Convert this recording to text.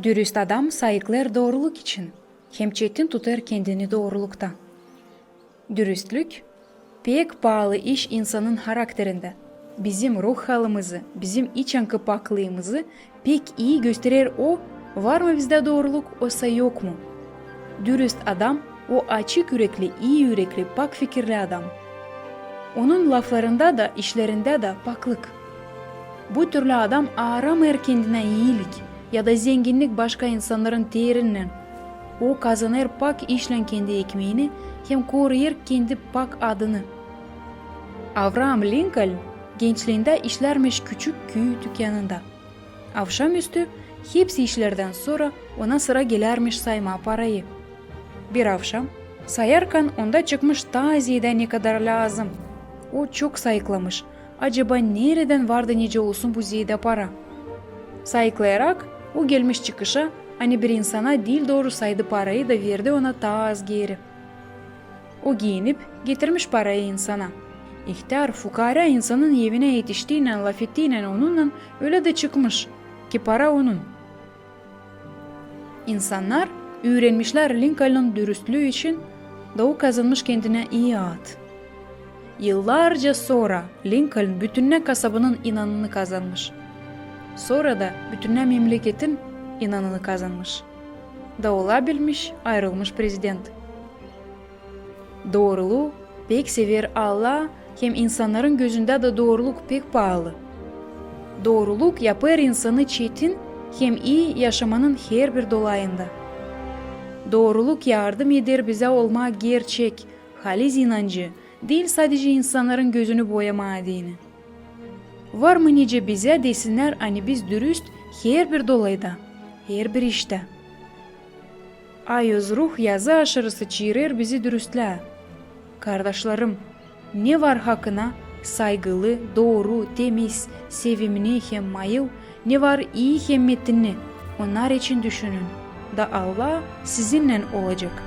Dürüst adam sayıklar doğruluk için, hem çetin tutar kendini doğrulukta. Dürüstlük, pek bağlı iş insanın karakterinde. Bizim ruh halimizi, bizim iç yankı paklığımızı pek iyi gösterir o, var mı bizde doğruluk, oysa yok mu? Dürüst adam, o açık yürekli, iyi yürekli, pak fikirli adam. Onun laflarında da, işlerinde de paklık. Bu türlü adam aramır kendine iyilik ya da zenginlik başka insanların değerinden. O kazanır pak işle kendi ekmeğini, hem koruyur kendi pak adını. Abraham Lincoln gençliğinde işlermiş küçük köy dükkanında. Akşamüstü hepsi işlerden sonra ona sıra gelermiş sayma parayı. Bir akşam sayarken onda çıkmış taziyede ne kadar lazım. O çok sayıklamış. Acaba nereden vardı nice olsun bu ziyade para? Sayıklayarak o gelmiş çıkışa, hani bir insana dil doğru saydı parayı da verdi ona taz geri. O giyinip getirmiş parayı insana. İhtiyar fukara insanın evine yetiştiğiyle laf ettiğiyle onunla öyle de çıkmış ki para onun. İnsanlar öğrenmişler Lincoln'ın dürüstlüğü için da o kazanmış kendine iyi ad. Yıllarca sonra Lincoln bütününe kasabının inanını kazanmış. Sonra da bütününe memleketin inanını kazanmış. Da olabilmiş, ayrılmış prezident. Doğruluğu pek sever Allah, hem insanların gözünde de doğruluk pek pahalı. Doğruluk yapar insanı çetin, hem iyi yaşamanın her bir dolayında. Doğruluk yardım eder bize olma gerçek, halis inancı, değil sadece insanların gözünü boyama adını. Var mı nice bize desinler hani biz dürüst her bir dolayda, her bir işte. Ayöz ruh yazı aşırısı çiğrer bizi dürüstle. Kardeşlerim, ne var hakkına saygılı, doğru, temiz, sevimli hem mayıl, ne var iyi hem metinli, onlar için düşünün. Da Allah sizinle olacak.